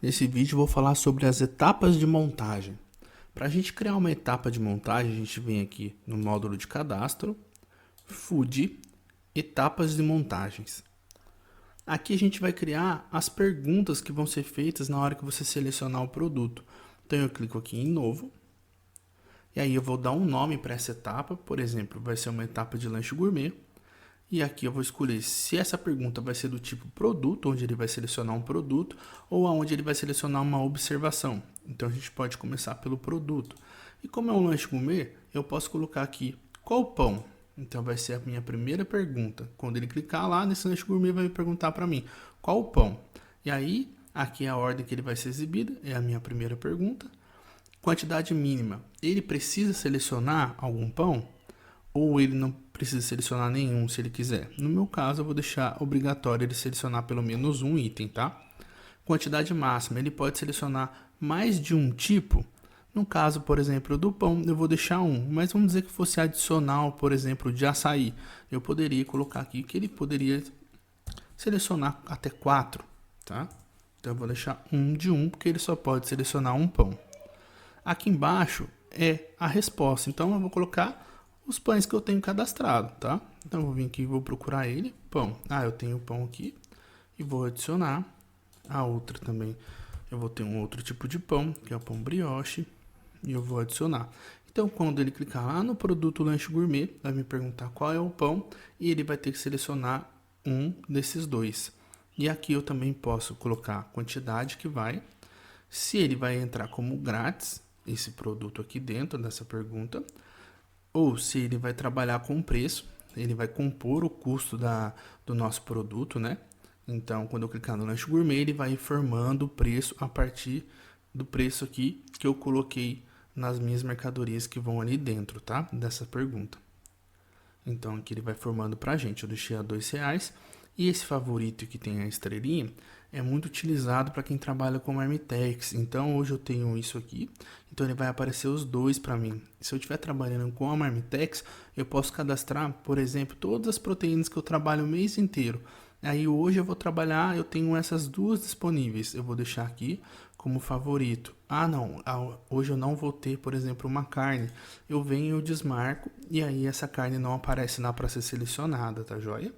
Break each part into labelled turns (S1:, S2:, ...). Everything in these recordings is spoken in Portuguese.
S1: Nesse vídeo eu vou falar sobre as etapas de montagem. Para a gente criar uma etapa de montagem, a gente vem aqui no módulo de cadastro, Food, etapas de montagens. Aqui a gente vai criar as perguntas que vão ser feitas na hora que você selecionar o produto. Então eu clico aqui em novo, e aí eu vou dar um nome para essa etapa, por exemplo, vai ser uma etapa de lanche gourmet. E aqui eu vou escolher se essa pergunta vai ser do tipo produto, onde ele vai selecionar um produto, ou aonde ele vai selecionar uma observação. Então a gente pode começar pelo produto. E como é um lanche gourmet, eu posso colocar aqui qual pão. Então vai ser a minha primeira pergunta. Quando ele clicar lá nesse lanche gourmet, vai me perguntar para mim qual o pão. E aí, aqui é a ordem que ele vai ser exibido, é a minha primeira pergunta. Quantidade mínima. Ele precisa selecionar algum pão? Ou ele não precisa selecionar nenhum se ele quiser. No meu caso, eu vou deixar obrigatório ele selecionar pelo menos um item, tá? Quantidade máxima, ele pode selecionar mais de um tipo. No caso, por exemplo, do pão, eu vou deixar um, mas vamos dizer que fosse adicional, por exemplo, de açaí. Eu poderia colocar aqui que ele poderia selecionar até 4, tá? Então eu vou deixar um de um, porque ele só pode selecionar um pão. Aqui embaixo é a resposta, então eu vou colocar os pães que eu tenho cadastrado, tá? Então eu vou vir aqui e vou procurar ele, pão. Eu tenho o pão aqui e vou adicionar a outra também. Eu vou ter um outro tipo de pão, que é o pão brioche, e eu vou adicionar. Então quando ele clicar lá no produto lanche gourmet, vai me perguntar qual é o pão e ele vai ter que selecionar um desses dois. E aqui eu também posso colocar a quantidade que vai, se ele vai entrar como grátis, esse produto aqui dentro dessa pergunta, ou se ele vai trabalhar com preço, ele vai compor o custo do nosso produto, né? Então, quando eu clicar no lanche gourmet, ele vai informando o preço a partir do preço aqui que eu coloquei nas minhas mercadorias que vão ali dentro, tá? Dessa pergunta. Então, aqui ele vai formando pra gente. Eu deixei a R$2. E esse favorito que tem a estrelinha é muito utilizado para quem trabalha com Marmitex. Então hoje eu tenho isso aqui, então ele vai aparecer os dois para mim. Se eu estiver trabalhando com a Marmitex, eu posso cadastrar, por exemplo, todas as proteínas que eu trabalho o mês inteiro. Aí hoje eu vou trabalhar, eu tenho essas duas disponíveis, eu vou deixar aqui como favorito. Não, hoje eu não vou ter, por exemplo, uma carne. Eu venho e eu desmarco e aí essa carne não aparece lá para ser selecionada, tá joia?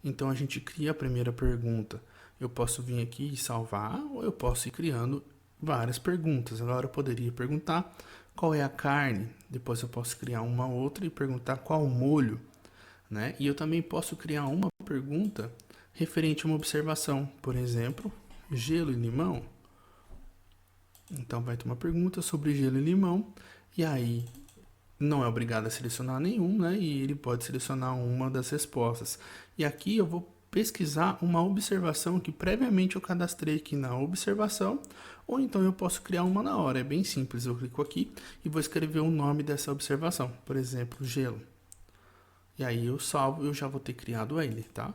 S1: Então a gente cria a primeira pergunta. Eu posso vir aqui e salvar, ou eu posso ir criando várias perguntas. Agora eu poderia perguntar qual é a carne, depois eu posso criar uma outra e perguntar qual o molho, né? E eu também posso criar uma pergunta referente a uma observação, por exemplo, gelo e limão. Então vai ter uma pergunta sobre gelo e limão, e aí não é obrigado a selecionar nenhum, né? E ele pode selecionar uma das respostas. E aqui eu vou pesquisar uma observação que previamente eu cadastrei aqui na observação, ou então eu posso criar uma na hora. É bem simples, eu clico aqui e vou escrever o nome dessa observação, por exemplo, gelo. E aí eu salvo, eu já vou ter criado ele, tá?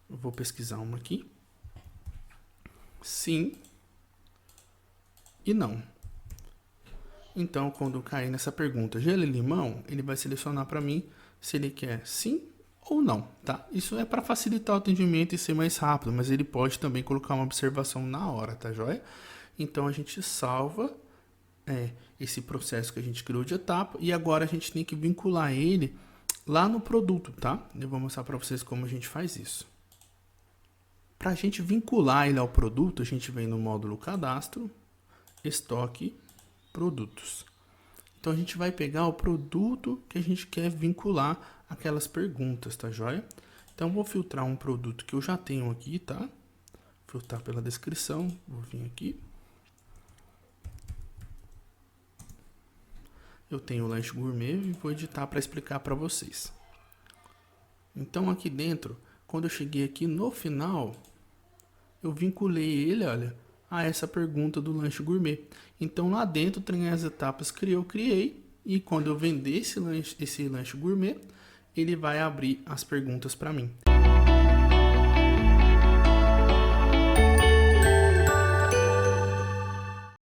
S1: Eu vou pesquisar uma aqui. Sim e não. Então, quando eu cair nessa pergunta, gelo e limão, ele vai selecionar para mim se ele quer sim ou não, tá? Isso é para facilitar o atendimento e ser mais rápido, mas ele pode também colocar uma observação na hora, tá joia? Então, a gente salva esse processo que a gente criou de etapa e agora a gente tem que vincular ele lá no produto, tá? Eu vou mostrar para vocês como a gente faz isso. Para a gente vincular ele ao produto, a gente vem no módulo cadastro, estoque, produtos. Então a gente vai pegar o produto que a gente quer vincular aquelas perguntas, tá joia? Então vou filtrar um produto que eu já tenho aqui, tá? Filtrar pela descrição, vou vir aqui. Eu tenho o lanche gourmet e vou editar para explicar para vocês. Então aqui dentro, quando eu cheguei aqui no final, eu vinculei ele, olha, a essa pergunta do lanche gourmet. Então lá dentro tem as etapas que eu criei e quando eu vender esse lanche gourmet, ele vai abrir as perguntas para mim.